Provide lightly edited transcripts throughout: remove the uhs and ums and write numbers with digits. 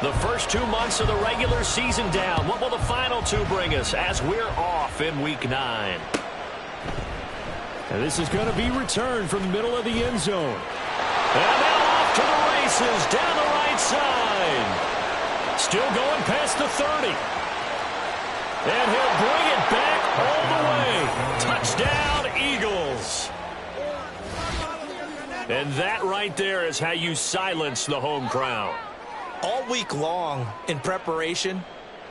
The first 2 months of the regular season down. What will the final 2 bring us as we're off in Week 9? And this is going to be returned from the middle of the end zone. And now off to the races down the right side. Still going past the 30. And he'll bring it back all the way. Touchdown, Eagles. And that right there is how you silence the home crowd. All week long in preparation,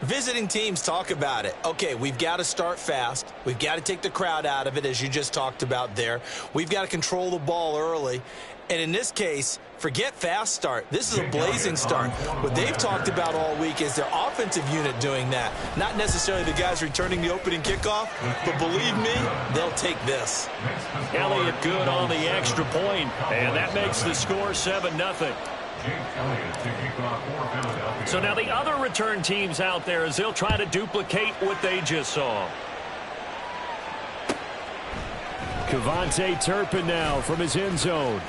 visiting teams talk about it. Okay, we've got to start fast. We've got to take the crowd out of it, as you just talked about there. We've got to control the ball early. And in this case, forget fast start. This is a blazing start. What they've talked about all week is their offensive unit doing that. Not necessarily the guys returning the opening kickoff, but believe me, they'll take this. Elliott good on the extra point, and that makes the score 7-0. So now the other return teams out there as they'll try to duplicate what they just saw. Kevontae Turpin now from his end zone.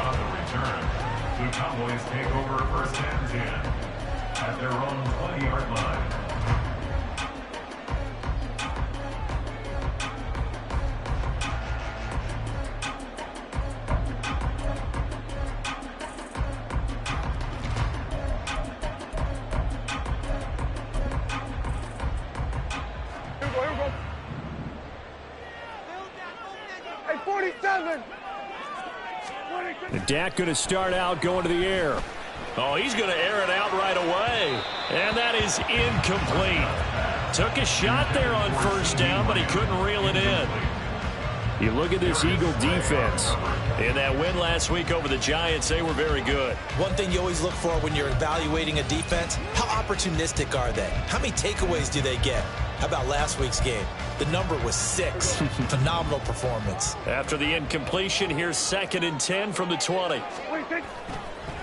On the return, the Cowboys take over first and 10 at their own 20-yard line. Here we go. Hey, 47. And Dak going to start out going to the air. Oh, he's going to air it out right away. And that is incomplete. Took a shot there on first down, but he couldn't reel it in. You look at this Eagle defense. In that win last week over the Giants, they were very good. One thing you always look for when you're evaluating a defense, how opportunistic are they? How many takeaways do they get? How about last week's game? The number was 6. Phenomenal performance. After the incompletion, here's 2nd and 10 from the 20.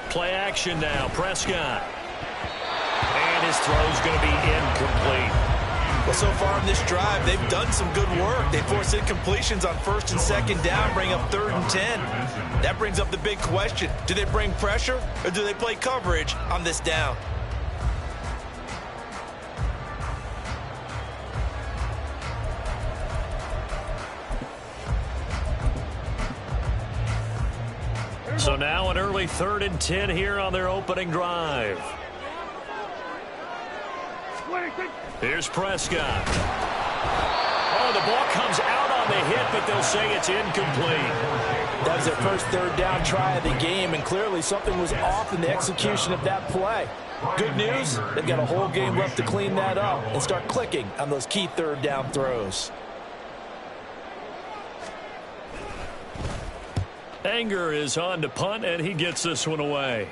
Play action now, Prescott. And his throw's going to be incomplete. Well, so far in this drive, they've done some good work. They force incompletions on 1st and 2nd down, bring up 3rd and 10. That brings up the big question. Do they bring pressure or do they play coverage on this down? So now an early 3rd and 10 here on their opening drive. Here's Prescott. Oh, the ball comes out on the hit, but they'll say it's incomplete. That was their first 3rd down try of the game, and clearly something was off in the execution of that play. Good news, they've got a whole game left to clean that up and start clicking on those key 3rd down throws. Anger is on to punt, and he gets this one away.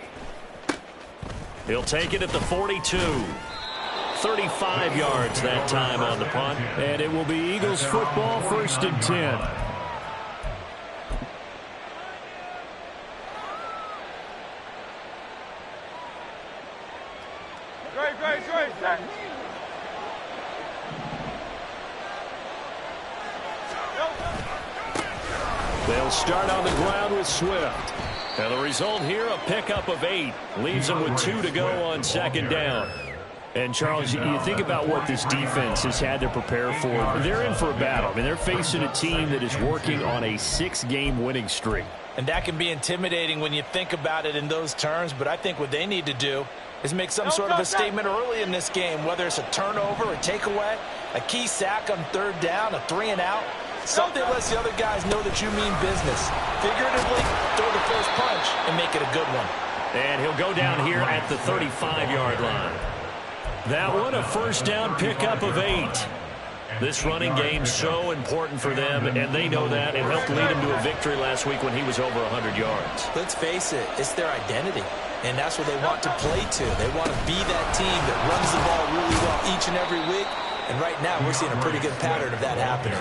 He'll take it at the 42. 35 yards that time on the punt. And it will be Eagles football, 1st and 10. Great. They'll start on the ground with Swift. And the result here, a pickup of 8. Leaves them with 2 to go on 2nd down. And, Charles, you think about what this defense has had to prepare for. They're in for a battle. I mean, they're facing a team that is working on a 6-game winning streak. And that can be intimidating when you think about it in those terms, but I think what they need to do is make some sort of a statement early in this game, whether it's a turnover, a takeaway, a key sack on 3rd down, a 3-and-out. Something lets the other guys know that you mean business. Figuratively, throw the first punch and make it a good one. And he'll go down here at the 35-yard line. That one, a 1st down pickup of 8. This running game so important for them, and they know that. It helped lead him to a victory last week when he was over 100 yards. Let's face it, it's their identity, and that's what they want to play to. They want to be that team that runs the ball really well each and every week, and right now we're seeing a pretty good pattern of that happening.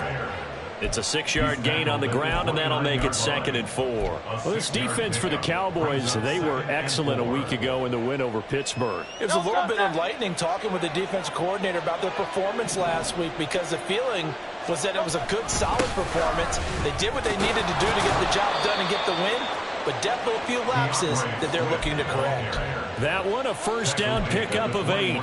It's a 6-yard gain on the ground, and that'll make it 2nd and 4. Well, this defense for the Cowboys, they were excellent a week ago in the win over Pittsburgh. It was a little bit enlightening talking with the defensive coordinator about their performance last week, because the feeling was that it was a good, solid performance. They did what they needed to do to get the job done and get the win, but definitely a few lapses that they're looking to correct. That one a first down pickup of 8.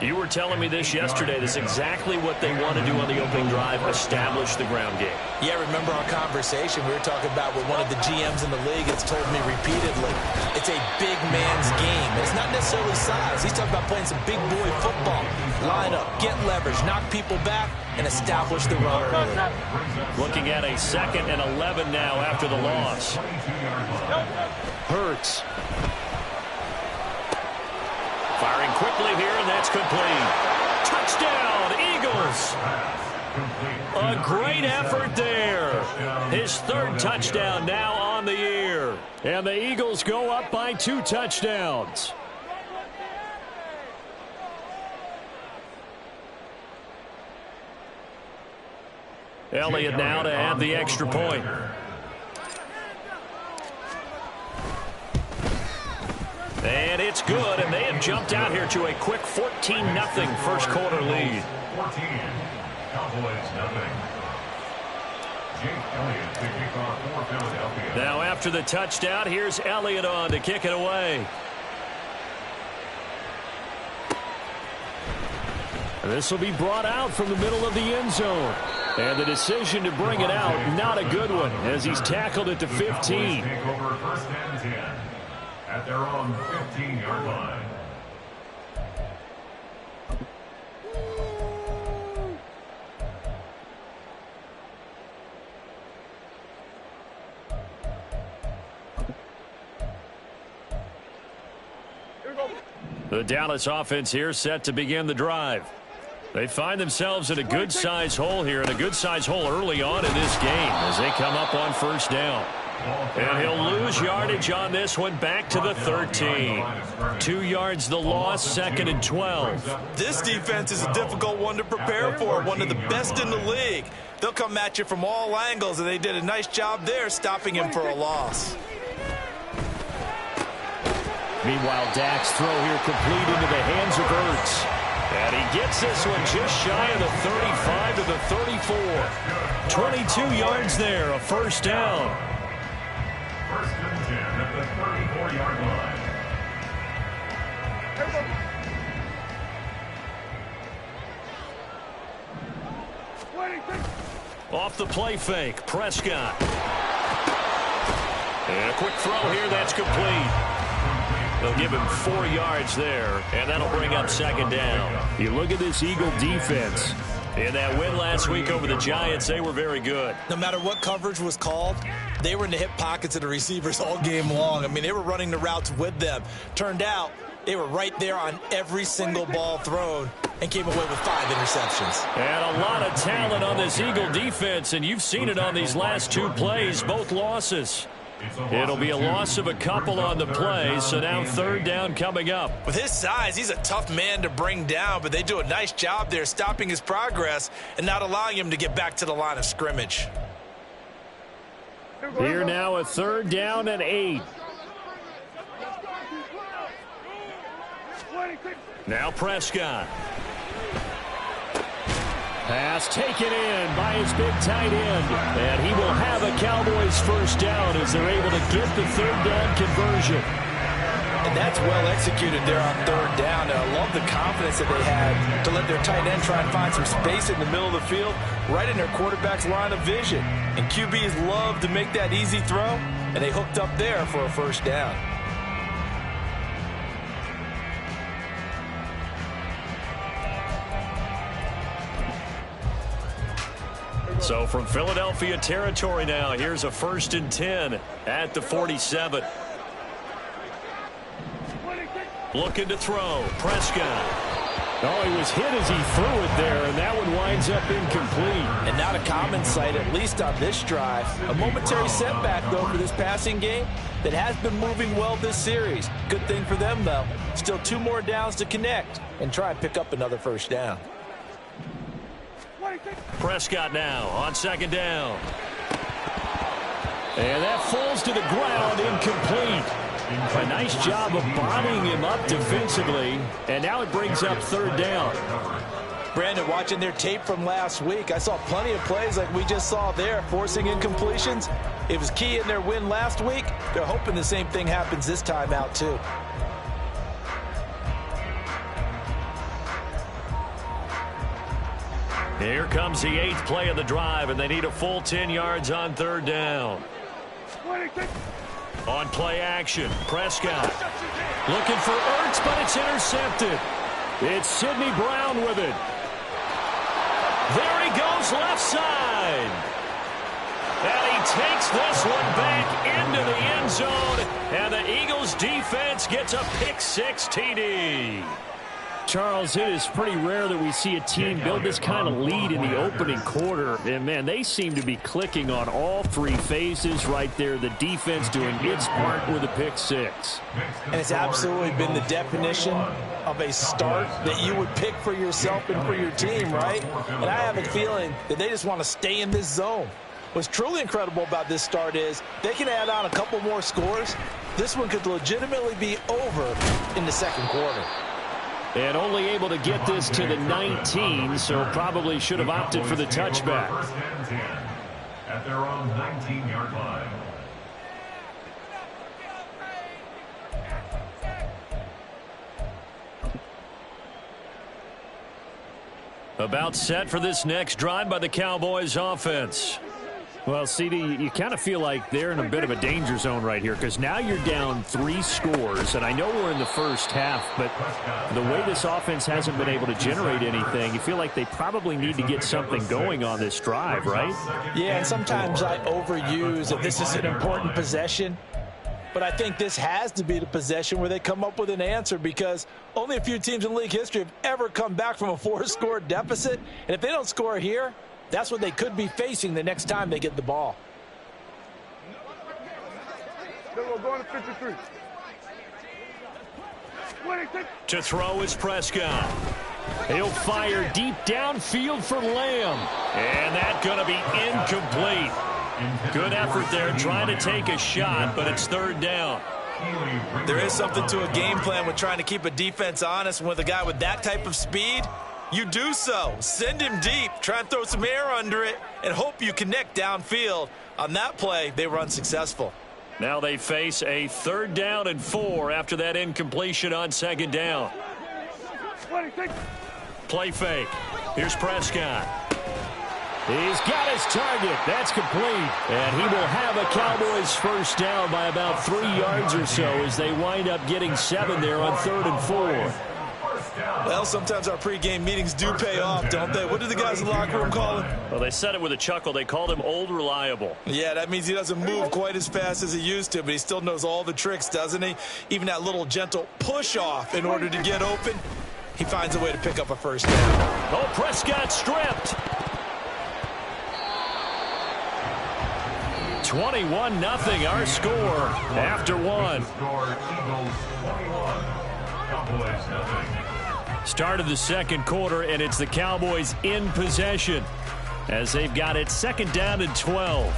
You were telling me this yesterday. This is exactly what they want to do on the opening drive, establish the ground game. Yeah, remember our conversation we were talking about with one of the GMs in the league that's told me repeatedly, it's a big man's game. It's not necessarily size. He's talking about playing some big boy football. Line up, get leverage, knock people back, and establish the run early. Looking at a 2nd and 11 now after the loss. Hurts. Firing quickly here, and that's complete. Touchdown, Eagles. A great effort there. His 3rd touchdown now on the year. And the Eagles go up by 2 touchdowns. Elliott now to add the extra point. And it's good, and they have jumped out here to a quick 14-0 first quarter lead. 14, Cowboys nothing. Jake Elliott to kick off for Philadelphia. Now after the touchdown, here's Elliott on to kick it away. This will be brought out from the middle of the end zone. And the decision to bring it out, not a good one, as he's tackled at the 15. Take over 1st and 10 at their own 15-yard line. The Dallas offense here set to begin the drive. They find themselves in a good-sized hole here, and a good-sized hole early on in this game as they come up on 1st down. And he'll lose yardage on this one back to the 13. 2 yards the loss, 2nd and 12. This defense is a difficult one to prepare for, one of the best in the league. They'll come at you from all angles, and they did a nice job there stopping him for a loss. Meanwhile, Dak's throw here complete into the hands of Ertz. And he gets this one just shy of the 35 to the 34. 22 yards there, a 1st down. 1st and 10 at the 34-yard line. Off the play fake, Prescott. And a quick throw here, that's complete. They'll give him 4 yards there, and that'll bring up 2nd down. You look at this Eagle defense. In that win last week over the Giants, they were very good. No matter what coverage was called, they were in the hip pockets of the receivers all game long. I mean, they were running the routes with them. Turned out, they were right there on every single ball thrown and came away with 5 interceptions. And a lot of talent on this Eagle defense, and you've seen it on these last 2 plays, both losses. It'll be a loss of a couple on the play, so now 3rd down coming up. With his size, he's a tough man to bring down, but they do a nice job there stopping his progress and not allowing him to get back to the line of scrimmage. Here now a 3rd down and 8. Now Prescott. Pass taken in by his big tight end. And he will have a Cowboys 1st down as they're able to get the 3rd down conversion. And that's well executed there on 3rd down. And I love the confidence that they had to let their tight end try and find some space in the middle of the field, right in their quarterback's line of vision. And QBs love to make that easy throw, and they hooked up there for a 1st down. So from Philadelphia territory now, here's a 1st and 10 at the 47. Looking to throw, Prescott. Oh, he was hit as he threw it there, and that one winds up incomplete. And not a common sight, at least on this drive. A momentary setback, though, for this passing game that has been moving well this series. Good thing for them, though. Still 2 more downs to connect and try and pick up another 1st down. Prescott now on 2nd down. And that falls to the ground, incomplete. A nice job of bombing him up defensively, and now it brings up 3rd down. Brandon, watching their tape from last week, I saw plenty of plays like we just saw there, forcing incompletions. It was key in their win last week. They're hoping the same thing happens this time out, too. Here comes the 8th play of the drive, and they need a full 10 yards on 3rd down. On play action, Prescott looking for Ertz, but it's intercepted. It's Sidney Brown with it. There he goes, left side. And he takes this one back into the end zone, and the Eagles defense gets a pick-6 TD. Charles, it is pretty rare that we see a team build this kind of lead in the opening quarter. And, man, they seem to be clicking on all 3 phases right there. The defense doing its part with a pick-6. And it's absolutely been the definition of a start that you would pick for yourself and for your team, right? And I have a feeling that they just want to stay in this zone. What's truly incredible about this start is they can add on a couple more scores. This one could legitimately be over in the second quarter. And only able to get this to the 19, so probably should have opted for the touchback. First and 10 at their own 19-yard line. About set for this next drive by the Cowboys offense. Well, CD, you kind of feel like they're in a bit of a danger zone right here because now you're down 3 scores, and I know we're in the first half, but the way this offense hasn't been able to generate anything, you feel like they probably need to get something going on this drive, right? Yeah, and sometimes I overuse that this is an important possession, but I think this has to be the possession where they come up with an answer because only a few teams in league history have ever come back from a 4-score deficit, and if they don't score here, that's what they could be facing the next time they get the ball. Going to 53. To throw is Prescott. He'll fire deep downfield for Lamb. And that's going to be incomplete. Good effort there trying to take a shot, but it's 3rd down. There is something to a game plan with trying to keep a defense honest. With a guy with that type of speed, you do so. Send him deep, try and throw some air under it, and hope you connect downfield. On that play, they were unsuccessful. Now they face a 3rd down and 4 after that incompletion on 2nd down. Play fake. Here's Prescott. He's got his target. That's complete. And he will have a Cowboys first down by about 3 yards or so as they wind up getting 7 there on 3rd and 4. Well, sometimes our pregame meetings do pay off, don't they? What did the guys in the locker room call him? Well, they said it with a chuckle. They called him Old Reliable. Yeah, that means he doesn't move quite as fast as he used to, but he still knows all the tricks, doesn't he? Even that little gentle push-off in order to get open. He finds a way to pick up a first down. Oh, Prescott stripped. 21-0 our score after 1. Start of the second quarter, and it's the Cowboys in possession as they've got it 2nd down and 12.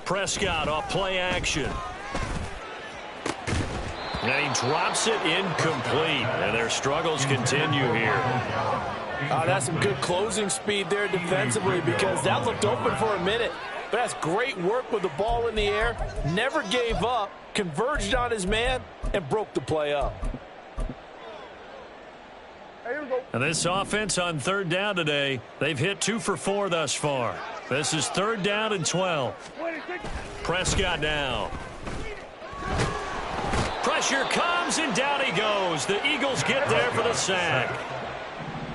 Prescott off play action. And he drops it incomplete. And their struggles continue here. That's some good closing speed there defensively because that looked open for a minute. But that's great work with the ball in the air. Never gave up, converged on his man, and broke the play up. And this offense on 3rd down today, they've hit 2 for 4 thus far. This is 3rd down and 12. Prescott now. Pressure comes, and down he goes. The Eagles get there for the sack.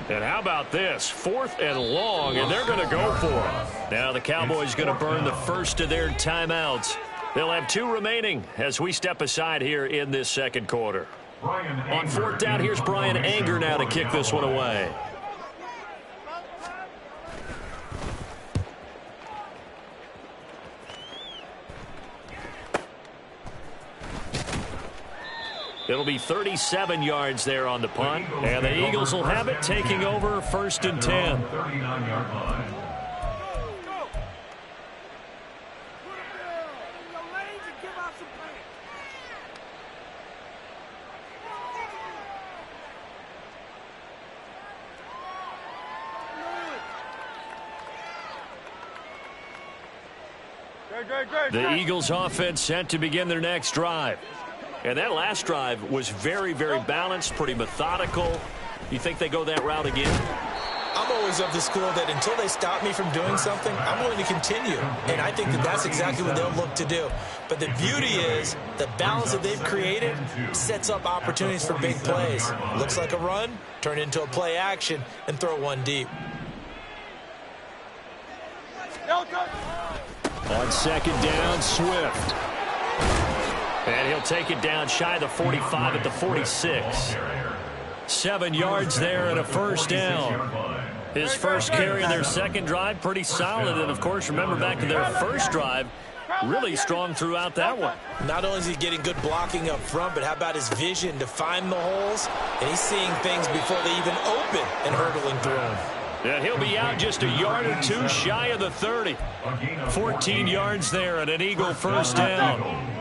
And how about this? 4th and long, and they're going to go for it. Now the Cowboys going to burn the first of their timeouts. They'll have 2 remaining as we step aside here in this second quarter. On fourth down, here's Brian Anger now to kick this one away. It'll be 37 yards there on the punt. And the Eagles will have it, taking over 1st and 10. 39-yard line. The Eagles offense set to begin their next drive. And that last drive was very, very balanced, pretty methodical. You think they go that route again? I'm always of the school that until they stop me from doing something, I'm going to continue. And I think that that's exactly what they'll look to do. But the beauty is the balance that they've created sets up opportunities for big plays. Looks like a run, turn into a play action, and throw one deep. On 2nd down, Swift. And he'll take it down shy of the 45 at the 46. 7 yards there and a 1st down. His first carry in their second drive, pretty solid. And, of course, remember back to their first drive, really strong throughout that one. Not only is he getting good blocking up front, but how about his vision to find the holes? And he's seeing things before they even open and hurdling through them. And he'll be out just a yard or two shy of the 30. 14 yards there and an Eagle 1st down.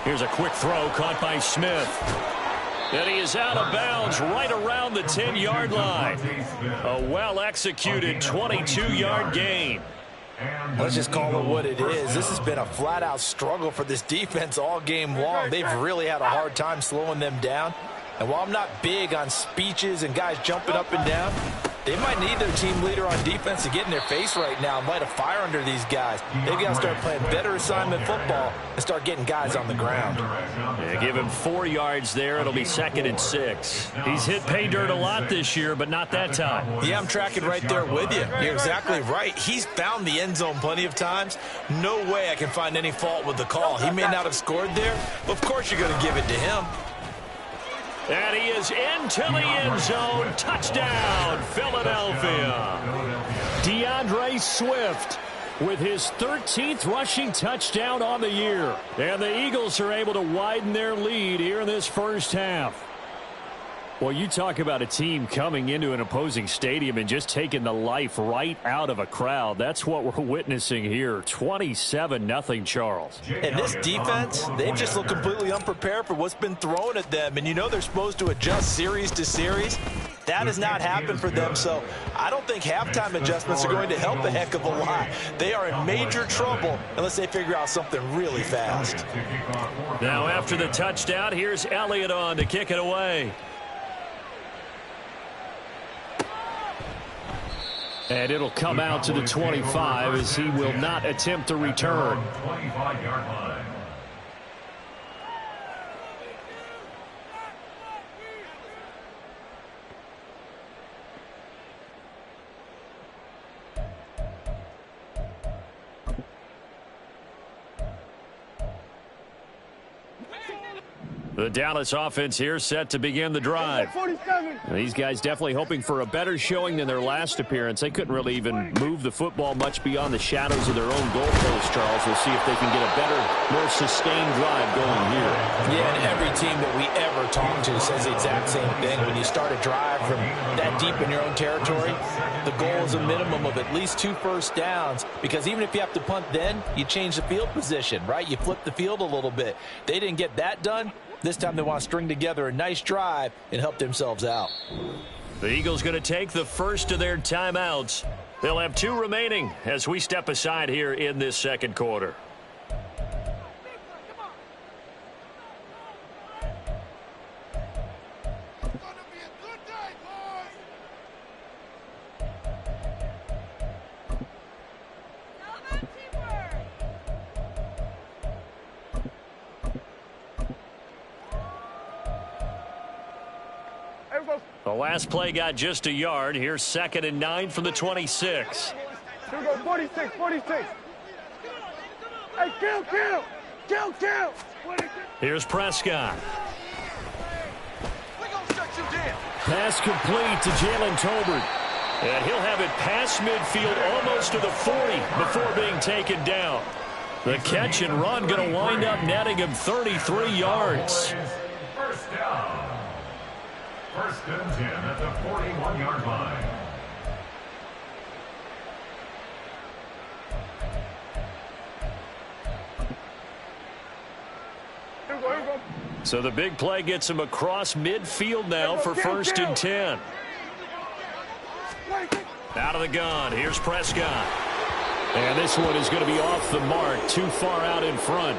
Here's a quick throw caught by Smith. And he is out of bounds right around the 10-yard line. A well-executed 22-yard gain. Let's just call it what it is. This has been a flat-out struggle for this defense all game long. They've really had a hard time slowing them down. And while I'm not big on speeches and guys jumping up and down, they might need their team leader on defense to get in their face right now and light a fire under these guys. They've got to start playing better assignment football and start getting guys on the ground. Yeah, give him 4 yards there. It'll be 2nd and 6. He's hit pay dirt a lot this year, but not that time. Yeah, I'm tracking right there with you. You're exactly right. He's found the end zone plenty of times. No way I can find any fault with the call. He may not have scored there, but of course you're going to give it to him. And he is into the end zone. Touchdown, Philadelphia. DeAndre Swift with his 13th rushing touchdown on the year. And the Eagles are able to widen their lead here in this first half. Well, you talk about a team coming into an opposing stadium and just taking the life right out of a crowd. That's what we're witnessing here. 27-0, Charles. And this defense, they've just looked completely unprepared for what's been thrown at them. And you know they're supposed to adjust series to series. That has not happened for them, so I don't think halftime adjustments are going to help a heck of a lot. They are in major trouble unless they figure out something really fast. Now after the touchdown, here's Elliott on to kick it away. And it'll come out to the 25 as he will not attempt to return. 25-yard line. The Dallas offense here set to begin the drive. 47. These guys definitely hoping for a better showing than their last appearance. They couldn't really even move the football much beyond the shadows of their own goalpost, Charles. We'll see if they can get a better, more sustained drive going here. Yeah, and every team that we ever talk to says the exact same thing. When you start a drive from that deep in your own territory, the goal is a minimum of at least 2 first downs, because even if you have to punt then, you change the field position, right? You flip the field a little bit. They didn't get that done. This time they want to string together a nice drive and help themselves out. The Eagles going to take the first of their timeouts. They'll have 2 remaining as we step aside here in this second quarter. The last play got just a yard. Here's 2nd and 9 from the 26. Here we go, 46, 46. Hey, kill. Here's Prescott. Pass complete to Jalen Tolbert. And he'll have it past midfield almost to the 40 before being taken down. The catch and run going to wind up netting him 33 yards. First down. First and 10 at the 41-yard line. So the big play gets him across midfield now for first and 10. Out of the gun. Here's Prescott. And this one is going to be off the mark, too far out in front.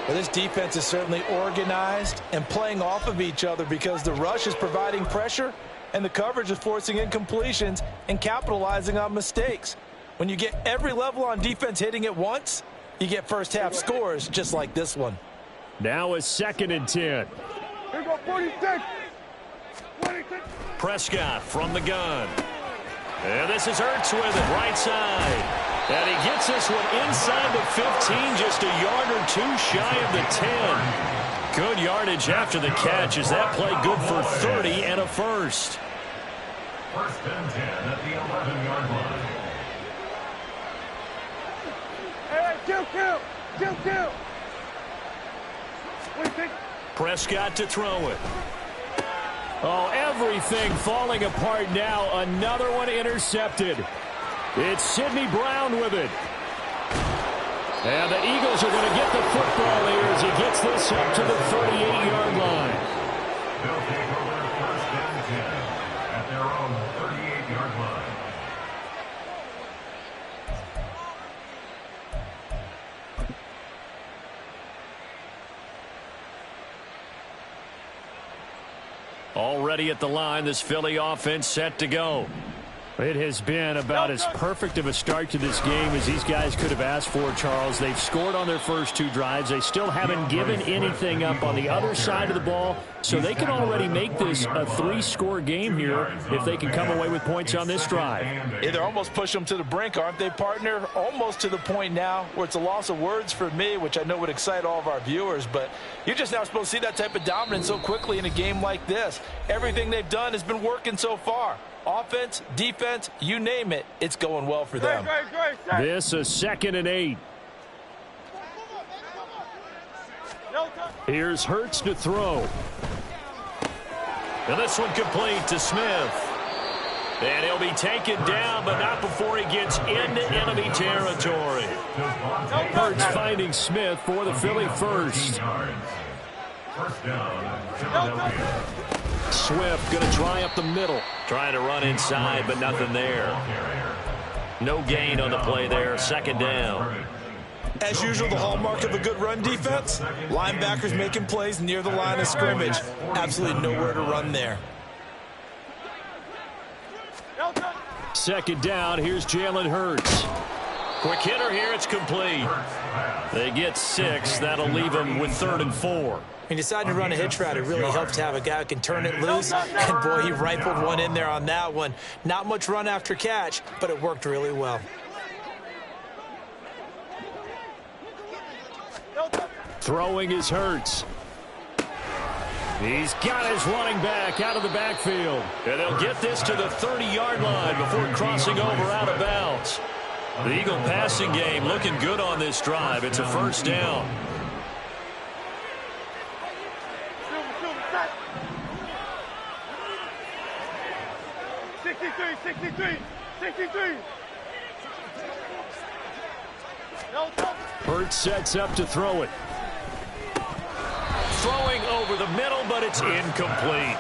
Well, this defense is certainly organized and playing off of each other because the rush is providing pressure and the coverage is forcing incompletions and capitalizing on mistakes. When you get every level on defense hitting at once, you get first half scores just like this one. Now a second and 10. Here go 46. Prescott from the gun. And this is Ertz with it, right side. And he gets this one inside the 15, just a yard or two shy of the 10. Good yardage after the catch. Is that play good for 30 and a first? First and 10 at the 11-yard line. Hey, kill. Prescott to throw it. Oh, everything falling apart now. Another one intercepted. It's Sidney Brown with it. And the Eagles are going to get the football here as he gets this up to the 38-yard line. They'll take over first and 10 at their own 38-yard line. Already at the line, this Philly offense set to go. It has been about as perfect of a start to this game as these guys could have asked for, Charles. They've scored on their first two drives. They still haven't given anything up on the other side of the ball, so they can already make this a three-score game here if they can come away with points on this drive. Yeah, they're almost pushing them to the brink, aren't they, partner? Almost to the point now where it's a loss of words for me, which I know would excite all of our viewers, but you're just not supposed to see that type of dominance so quickly in a game like this. Everything they've done has been working so far. Offense, defense, you name it, it's going well for them. This a second and 8. Here's Hurts to throw. And this one complete to Smith. And he'll be taken down, but not before he gets into enemy territory. Hurts finding Smith for the Philly first. First down, Philadelphia. Swift going to try up the middle. Trying to run inside, but nothing there. No gain on the play there. Second down. As usual, the hallmark of a good run defense, linebackers making plays near the line of scrimmage. Absolutely nowhere to run there. Second down, here's Jalen Hurts. Quick hitter here, it's complete. They get 6. That'll leave them with 3rd and 4. When you decide to run a hitch route, it really helps to have a guy who can turn it loose. And, boy, he rifled one in there on that one. Not much run after catch, but it worked really well. Throwing is Hurts. He's got his running back out of the backfield. And they'll get this to the 30-yard line before crossing over out of bounds. The Eagle passing game looking good on this drive. It's a first down. Hurts sets up to throw it. Throwing over the middle, but it's incomplete.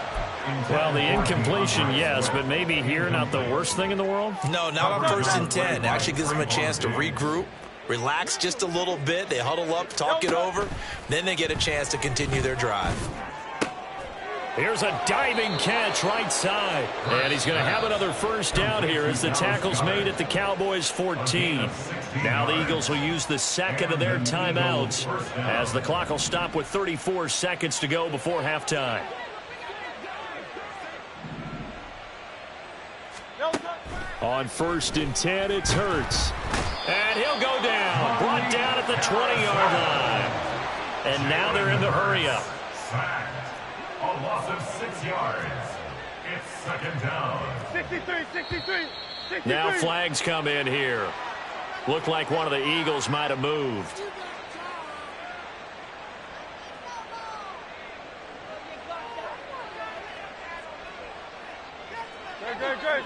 Well, the incompletion, yes, but maybe here not the worst thing in the world? No, not on 1st and 10. Actually gives them a chance to regroup, relax just a little bit. They huddle up, talk it over. Then they get a chance to continue their drive. Here's a diving catch right side. And he's going to have another first down here as the tackle's made at the Cowboys' 14. Now the Eagles will use the second of their timeouts as the clock will stop with 34 seconds to go before halftime. On 1st and 10, it's Hurts. And he'll go down. Brought down 20-yard line. And now they're in the hurry-up. Sacked. A loss of 6 yards. It's second down. 63. Now flags come in here. Looked like one of the Eagles might have moved.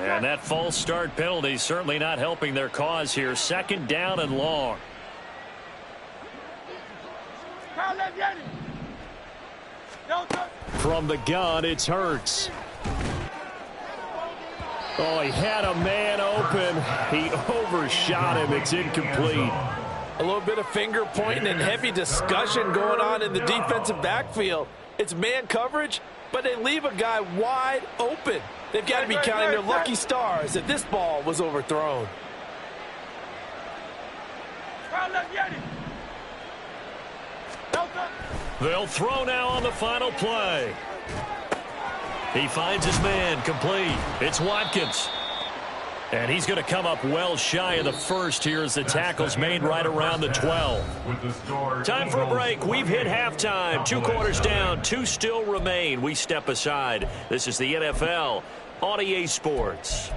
And that false start penalty certainly not helping their cause here. Second down and long. From the gun, it's Hurts. Oh, he had a man open. He overshot him. It's incomplete. A little bit of finger pointing and heavy discussion going on in the defensive backfield. It's man coverage, but they leave a guy wide open. They've got to be counting their lucky stars that this ball was overthrown. They'll throw now on the final play. He finds his man complete. It's Watkins. And he's going to come up well shy of the first here as the tackle's made right around the 12. Time for a break. We've hit halftime. 2 quarters down. 2 still remain. We step aside. This is the NFL on EA Sports.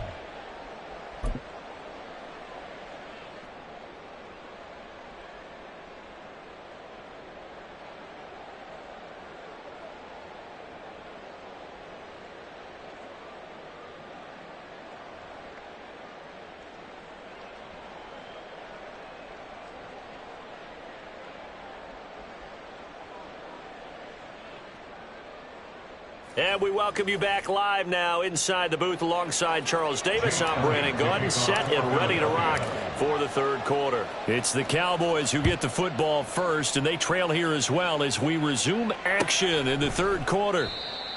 And we welcome you back live now inside the booth alongside Charles Davis. I'm Brandon Gaudin, set and ready to rock for the third quarter. It's the Cowboys who get the football first, and they trail here as well as we resume action in the third quarter.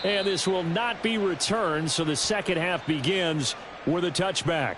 And this will not be returned, so the second half begins with a touchback.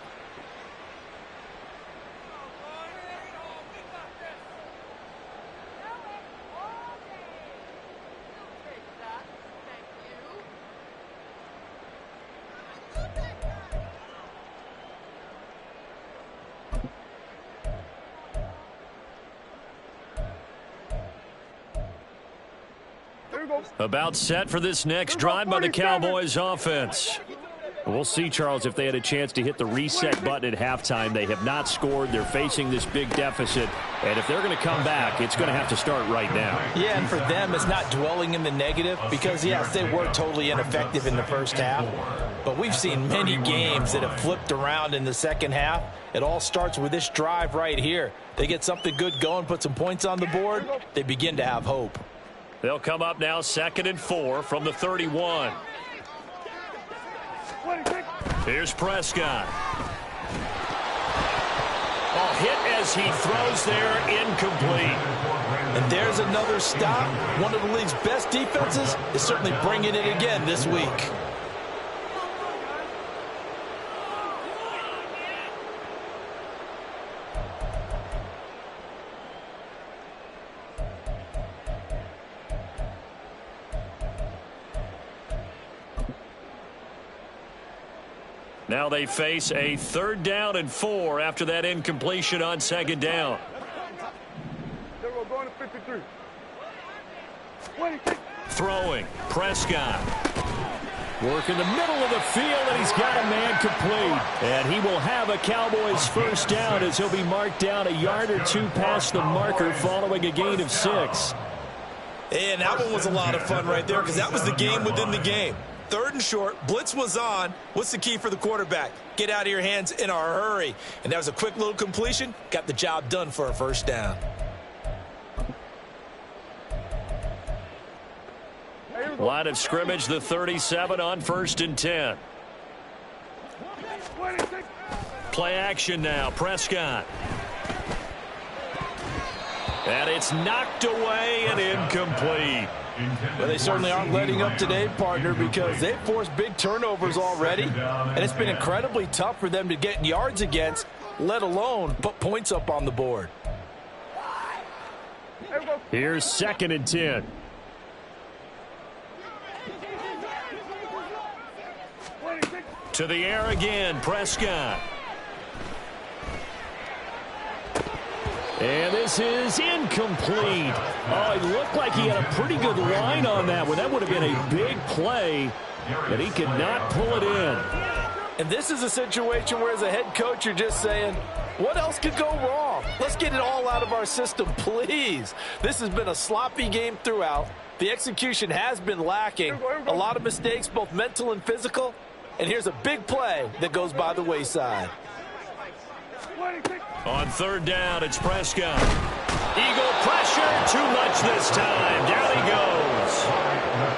About set for this next drive by the Cowboys offense. We'll see, Charles, if they had a chance to hit the reset button at halftime. They have not scored. They're facing this big deficit. And if they're going to come back, it's going to have to start right now. Yeah, and for them, it's not dwelling in the negative because, yes, they were totally ineffective in the first half. But we've seen many games that have flipped around in the second half. It all starts with this drive right here. They get something good going, put some points on the board, they begin to have hope. They'll come up now 2nd and 4 from the 31. Here's Prescott. Oh, hit as he throws there, incomplete. And there's another stop. One of the league's best defenses is certainly bringing it again this week. Now they face a 3rd down and 4 after that incompletion on 2nd down. We're going to 53. Throwing, Prescott. Work in the middle of the field, and he's got a man complete. And he will have a Cowboys first down as he'll be marked down a yard or 2 past the marker following a gain of 6. And that one was a lot of fun right there because that was the game within the game. 3rd and short, blitz was on. What's the key for the quarterback? Get out of your hands in a hurry. And that was a quick little completion. Got the job done for a first down. Line of scrimmage, the 37 on 1st and 10. Play action now, Prescott. And it's knocked away and incomplete. Well, they certainly aren't letting up today, partner, because they've forced big turnovers already, and it's been incredibly tough for them to get yards against, let alone put points up on the board. Here's 2nd and 10. To the air again, Prescott. And this is incomplete. Oh, it looked like he had a pretty good line on that one. That would have been a big play, but he could not pull it in. And this is a situation where, as a head coach, you're just saying, what else could go wrong? Let's get it all out of our system, please. This has been a sloppy game throughout. The execution has been lacking. A lot of mistakes, both mental and physical. And here's a big play that goes by the wayside. On third down, it's Prescott. Eagle pressure, too much this time. Down he goes.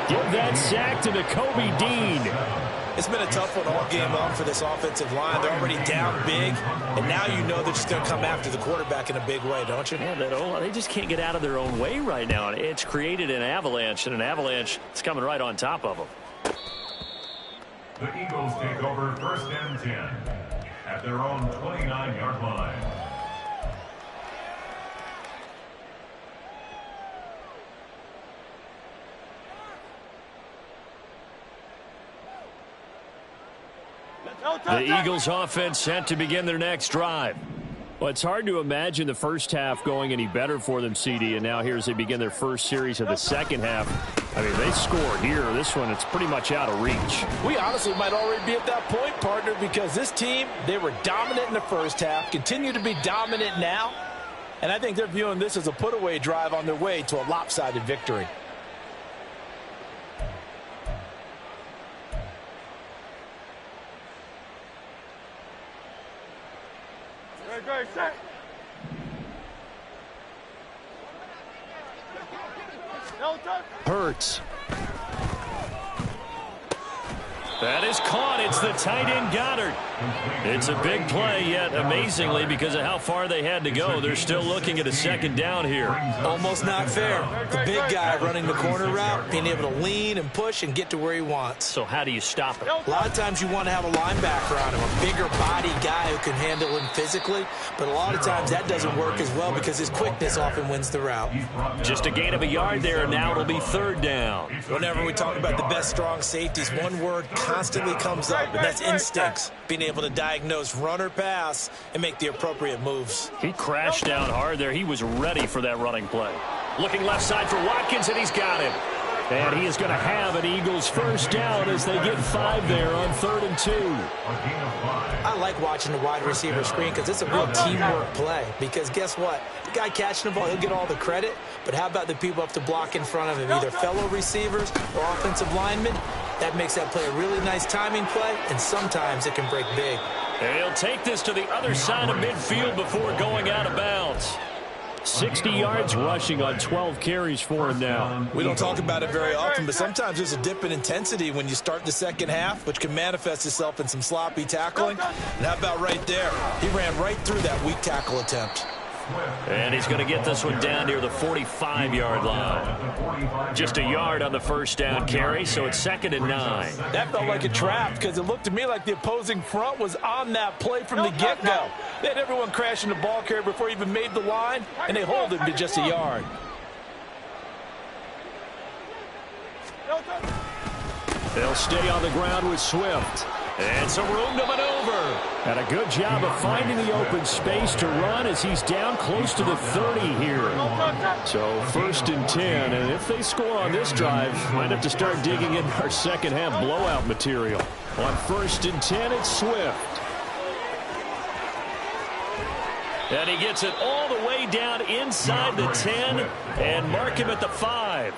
Give that sack to Nakobe Dean. It's been a tough one all game long for this offensive line. They're already down big, and now you know they're just going to come after the quarterback in a big way, don't you? Yeah, they just can't get out of their own way right now. It's created an avalanche, and an avalanche is coming right on top of them. The Eagles take over first and 10 at their own 29-yard line. The Eagles offense set to begin their next drive. Well, it's hard to imagine the first half going any better for them, CD, and now here as they begin their first series of the second half. I mean, they scored here. This one, it's pretty much out of reach. We honestly might already be at that point, partner, because this team, they were dominant in the first half, continue to be dominant now, and I think they're viewing this as a put-away drive on their way to a lopsided victory. Hurts. That is caught. It's the tight end Goddard. It's a big play, yet amazingly, because of how far they had to go, they're still looking at a second down here. Almost not fair. The big guy running the corner route, being able to lean and push and get to where he wants. So how do you stop it? A lot of times you want to have a linebacker on him, a bigger body guy who can handle him physically, but a lot of times that doesn't work as well because his quickness often wins the route. Just a gain of a yard there, and now it'll be third down. Whenever we talk about the best strong safeties, one word constantly comes up, and that's instincts. Being able to diagnose run or pass and make the appropriate moves. He crashed down hard there. He was ready for that running play. Looking left side for Watkins, and he's got him. And he is going to have an Eagles first down as they get 5 there on 3rd and 2. I like watching the wide receiver screen because it's a real teamwork play. Because guess what? The guy catching the ball, he'll get all the credit. But how about the people up to block in front of him, either fellow receivers or offensive linemen? That makes that play a really nice timing play, and sometimes it can break big. And he'll take this to the other side of midfield before going out of bounds. 60 yards rushing on 12 carries for him now. We don't talk about it very often, but sometimes there's a dip in intensity when you start the second half, which can manifest itself in some sloppy tackling. And how about right there? He ran right through that weak tackle attempt. And he's going to get this one down near the 45-yard line. Just a yard on the first down carry, so it's 2nd and 9. That felt like a trap because it looked to me like the opposing front was on that play from the get-go. They had everyone crashing the ball carrier before he even made the line, and they hold him to just a yard. They'll stay on the ground with Swift. And some room to maneuver. And a good job of finding the open space to run as he's down close to the 30 here. So 1st and 10, and if they score on this drive, might have to start digging in our second half blowout material. On 1st and 10, it's Swift. And he gets it all the way down inside the 10 and mark him at the 5.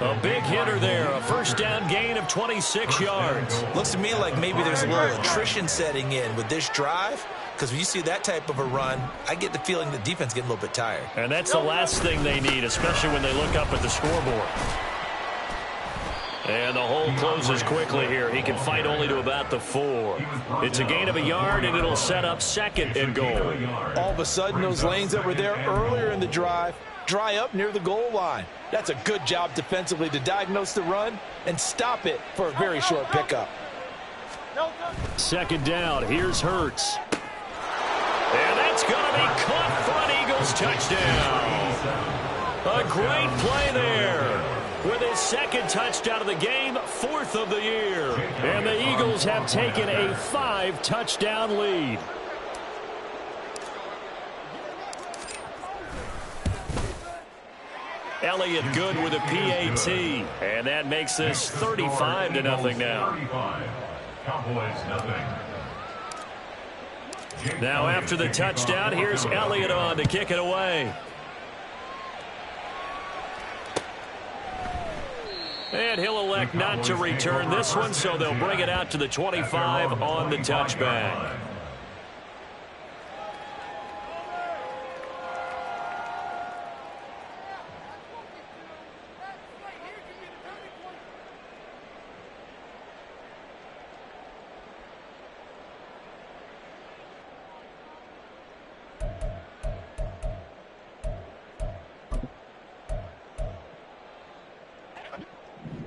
A big hitter there. A first down gain of 26 yards. Looks to me like maybe there's a little attrition setting in with this drive, because when you see that type of a run, I get the feeling the defense getting a little bit tired. And that's the last thing they need, especially when they look up at the scoreboard. And the hole closes quickly here. He can fight only to about the 4. It's a gain of a yard, and it'll set up 2nd and goal. All of a sudden, those lanes that were there earlier in the drive dry up near the goal line. That's a good job defensively to diagnose the run and stop it for a very short pickup. 2nd down. Here's Hurts. And that's going to be caught for an Eagles touchdown. A great play there. With his 2nd touchdown of the game, 4th of the year. And the Eagles have taken a 5-touchdown lead. Elliott good with a PAT. And that makes this 35-0 now. Cowboys nothing. Now after the touchdown, here's Elliott on to kick it away. And he'll elect not to return this one, so they'll bring it out to the 25 on the touchback.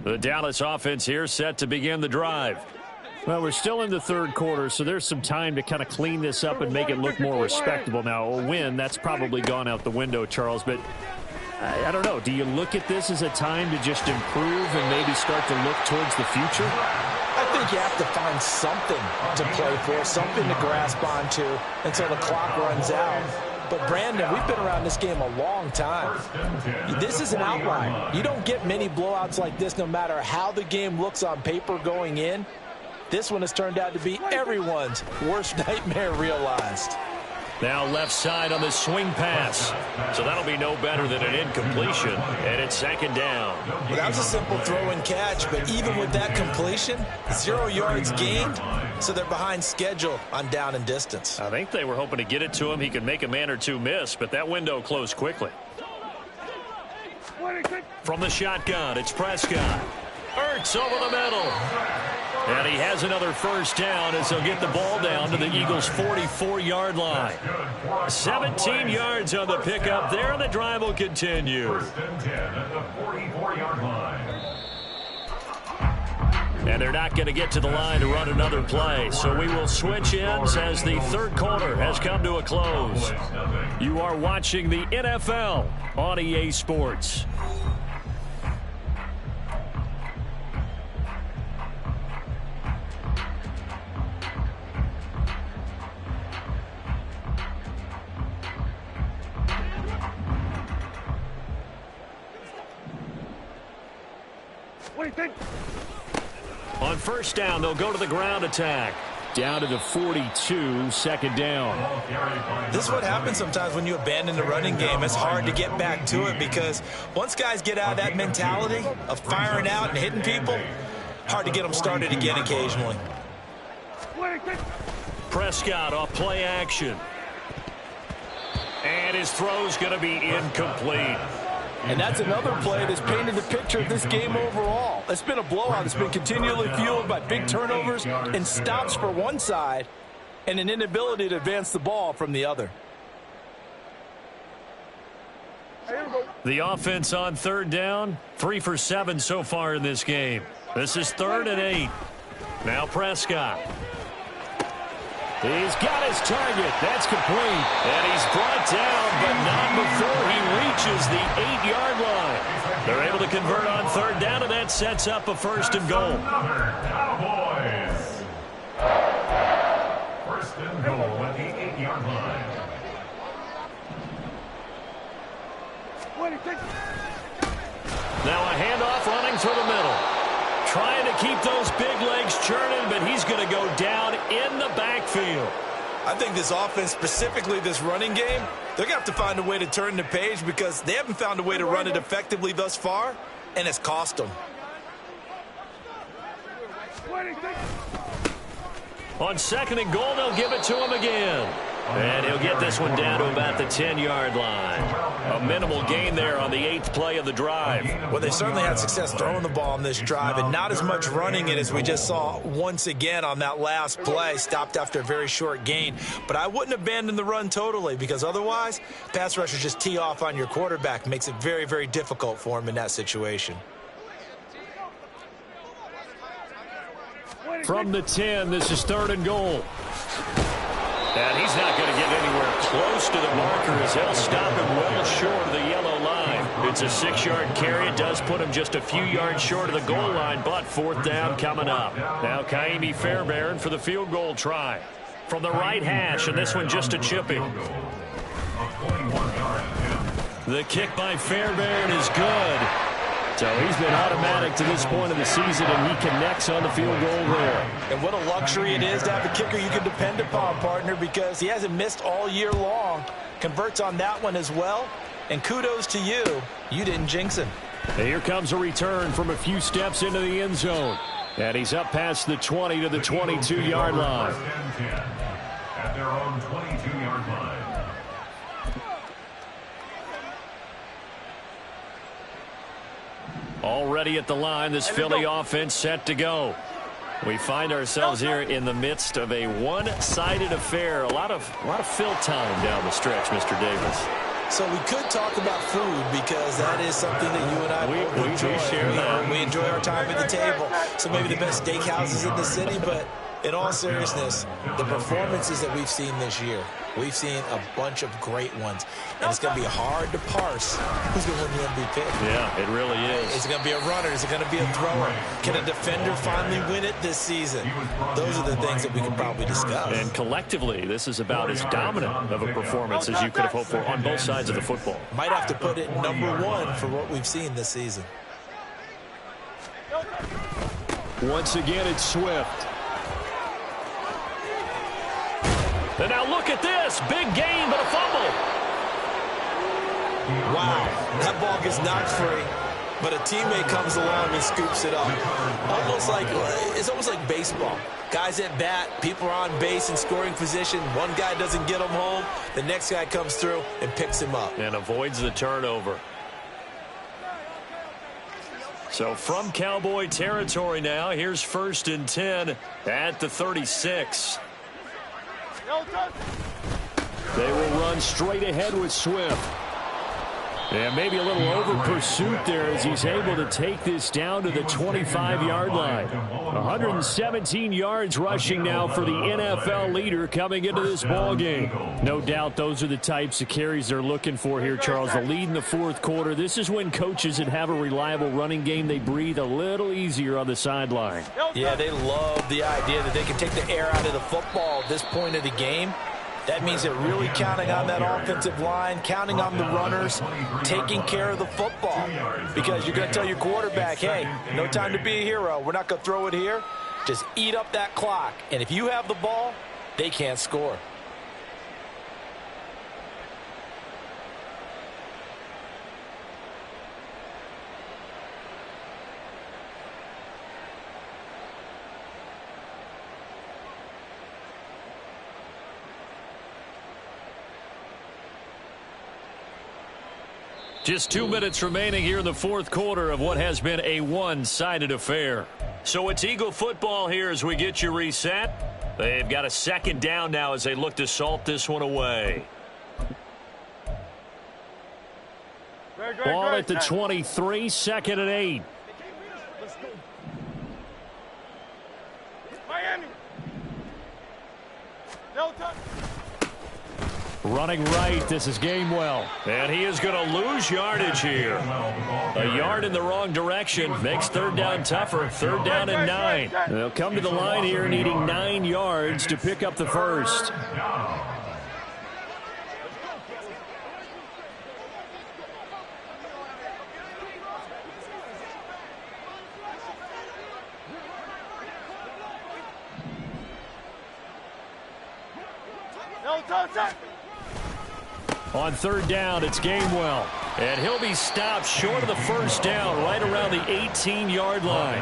The Dallas offense here set to begin the drive. Well, we're still in the third quarter, so there's some time to kind of clean this up and make it look more respectable. Now, a win, that's probably gone out the window, Charles, but I don't know. Do you look at this as a time to just improve and maybe start to look towards the future? I think you have to find something to play for, something to grasp onto until the clock runs out. But, Brandon, we've been around this game a long time. This is an outlier. You don't get many blowouts like this no matter how the game looks on paper going in. This one has turned out to be everyone's worst nightmare realized. Now left side on the swing pass. So that'll be no better than an incompletion. And it's second down. Well, that was a simple throw and catch, but even with that completion, 0 yards gained, so they're behind schedule on down and distance. I think they were hoping to get it to him. He could make a man or two miss, but that window closed quickly. From the shotgun, it's Prescott. Ertz over the middle. And he has another first down as he'll get the ball down to the Eagles' 44-yard line. 17 yards on the pickup there, and the drive will continue. First and 10 at the 44-yard line. And they're not going to get to the line to run another play. So we will switch ends as the third quarter has come to a close. You are watching the NFL on EA Sports. On first down, they'll go to the ground attack. Down to the 42, second down. This is what happens sometimes when you abandon the running game. It's hard to get back to it because once guys get out of that mentality of firing out and hitting people, hard to get them started again occasionally. Prescott off play action. And his throw's going to be incomplete. And that's another play that's painted the picture of this game overall. It's been a blowout that's been continually fueled by big turnovers and stops for one side and an inability to advance the ball from the other. The offense on third down, 3 for 7 so far in this game. This is 3rd and 8. Now Prescott. He's got his target. That's complete. And he's brought down, but not before he reaches the 8-yard line. They're able to convert on third down, and that sets up a first and goal. Cowboys. First and goal at the 8-yard line. Now a handoff running through the middle. Trying to keep those big legs churning, but he's going to go down in the backfield. I think this offense, specifically this running game, they're going to have to find a way to turn the page because they haven't found a way to run it effectively thus far, and it's cost them. On second and goal, they'll give it to him again. And he'll get this one down to about the 10-yard line. A minimal gain there on the 8th play of the drive. Well, they certainly had success throwing the ball on this drive, and not as much running it as we just saw once again on that last play, stopped after a very short gain. But I wouldn't abandon the run totally because otherwise, pass rushers just tee off on your quarterback. Makes it very, very difficult for him in that situation. From the 10, this is 3rd and goal. And he's not going to get anywhere close to the marker as he'll stop him well short of the yellow line. It's a 6-yard carry. It does put him just a few yards short of the goal line, but 4th down coming up. Now Kaimi Fairbairn for the field goal try. From the right hash, and this one just a chipping. The kick by Fairbairn is good. So he's been automatic to this point of the season, and he connects on the field goal there. And what a luxury it is to have a kicker you can depend upon, partner, because he hasn't missed all year long. Converts on that one as well. And kudos to you. You didn't jinx him. And here comes a return from a few steps into the end zone. And he's up past the 20 to the 22-yard line. At their own 22-yard line. Already at the line, this Philly offense set to go. We find ourselves here in the midst of a one-sided affair. A lot of fill time down the stretch, Mr. Davis. So we could talk about food because that is something that you and I both enjoy. We enjoy our time at the table. So maybe the best steakhouses in the city, but in all seriousness, the performances that we've seen this year, we've seen a bunch of great ones. And it's going to be hard to parse who's going to win the MVP. Yeah, it really is. Is it going to be a runner? Is it going to be a thrower? Can a defender finally win it this season? Those are the things that we can probably discuss. And collectively, this is about as dominant of a performance as you could have hoped for on both sides of the football. Might have to put it #1 for what we've seen this season. Once again, it's Swift. And now look at this. Big gain, but a fumble. Wow, that ball gets knocked free, but a teammate comes along and scoops it up. It's almost like baseball. Guys at bat, people are on base in scoring position. One guy doesn't get him home. The next guy comes through and picks him up. And avoids the turnover. So from Cowboy territory now, here's 1st and 10 at the 36. They will run straight ahead with Swift. And maybe a little over pursuit there as he's able to take this down to the 25-yard line. 117 yards rushing now for the NFL leader coming into this ball game. No doubt those are the types of carries they're looking for here, Charles. The lead in the fourth quarter. This is when coaches that have a reliable running game, they breathe a little easier on the sideline. Yeah, they love the idea that they can take the air out of the football at this point of the game. That means they're really counting on that offensive line, counting on the runners, taking care of the football. Because you're going to tell your quarterback, hey, no time to be a hero. We're not going to throw it here. Just eat up that clock. And if you have the ball, they can't score. Just 2 minutes remaining here in the fourth quarter of what has been a one-sided affair. So it's Eagle football here as we get you reset. They've got a 2nd down now as they look to salt this one away. Ball at the 23, 2nd and 8. Miami. Delta. Running right, this is Gamewell. And he is going to lose yardage here. A yard in the wrong direction makes 3rd down tougher. 3rd down and 9. They'll come to the line here needing 9 yards to pick up the first. On 3rd down, it's Gamewell. And he'll be stopped short of the first down right around the 18-yard line.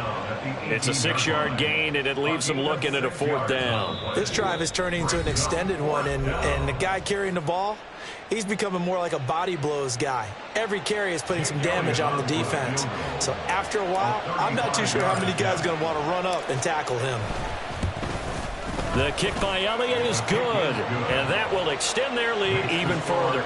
It's a 6-yard gain, and it leaves them looking at a 4th down. This drive is turning into an extended one, and the guy carrying the ball, he's becoming more like a body blows guy. Every carry is putting some damage on the defense. So after a while, I'm not too sure how many guys are going to want to run up and tackle him. The kick by Elliott is good, and that will extend their lead even further.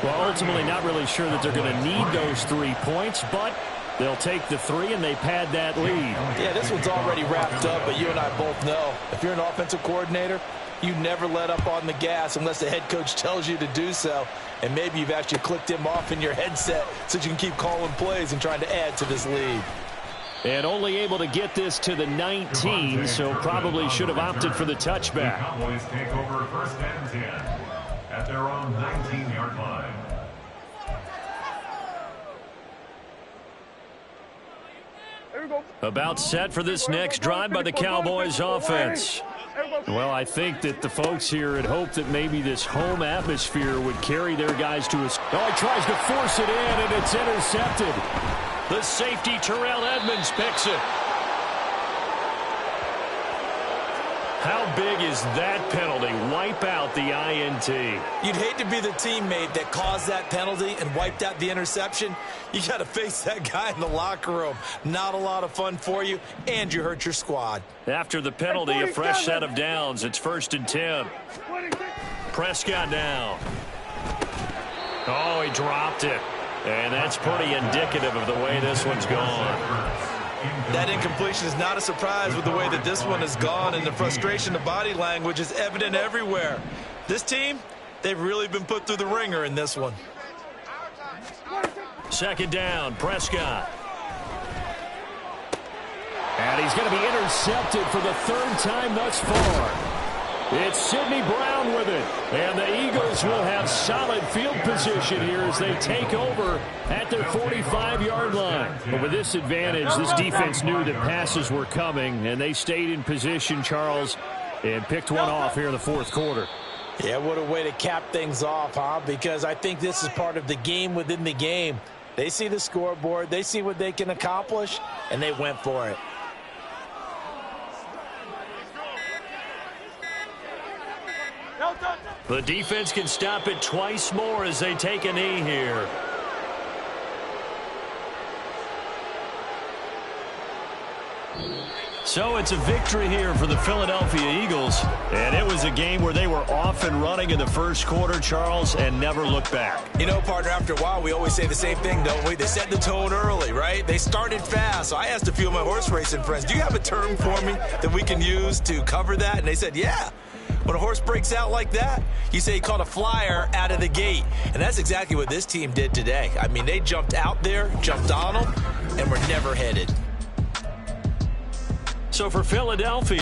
Well, ultimately not really sure that they're going to need those 3 points, but they'll take the 3 and they pad that lead. Yeah, this one's already wrapped up, but you and I both know if you're an offensive coordinator, you never let up on the gas unless the head coach tells you to do so. And maybe you've actually clicked him off in your headset so you can keep calling plays and trying to add to this lead. And only able to get this to the 19, so probably should have opted for the touchback. The Cowboys take over 1st and 10 at their own 19-yard line. About set for this next drive by the Cowboys offense. Well, I think that the folks here had hoped that maybe this home atmosphere would carry their guys to a... Oh, he tries to force it in, and it's intercepted. The safety, Terrell Edmonds, picks it. How big is that penalty? Wipe out the INT. You'd hate to be the teammate that caused that penalty and wiped out the interception. You got to face that guy in the locker room. Not a lot of fun for you, and you hurt your squad. After the penalty, a fresh set of downs. It's 1st and 10. Prescott now. Oh, he dropped it. And that's pretty indicative of the way this one's gone. That incompletion is not a surprise with the way that this one has gone, and the frustration, the body language is evident everywhere. This team, they've really been put through the ringer in this one. 2nd down, Prescott. And he's going to be intercepted for the 3rd time thus far. It's Sidney Brown with it. And the Eagles will have solid field position here as they take over at their 45-yard line. But with this advantage, this defense knew that passes were coming, and they stayed in position, Charles, and picked one off here in the 4th quarter. Yeah, what a way to cap things off, huh? Because I think this is part of the game within the game. They see the scoreboard, they see what they can accomplish, and they went for it. The defense can stop it twice more as they take a knee here. So it's a victory here for the Philadelphia Eagles. And it was a game where they were off and running in the 1st quarter, Charles, and never looked back. You know, partner, after a while, we always say the same thing, don't we? They set the tone early, right? They started fast. So I asked a few of my horse racing friends, do you have a term for me that we can use to cover that? And they said, yeah. When a horse breaks out like that, you say he caught a flyer out of the gate. And that's exactly what this team did today. I mean, they jumped out there, jumped on them, and were never headed. So for Philadelphia,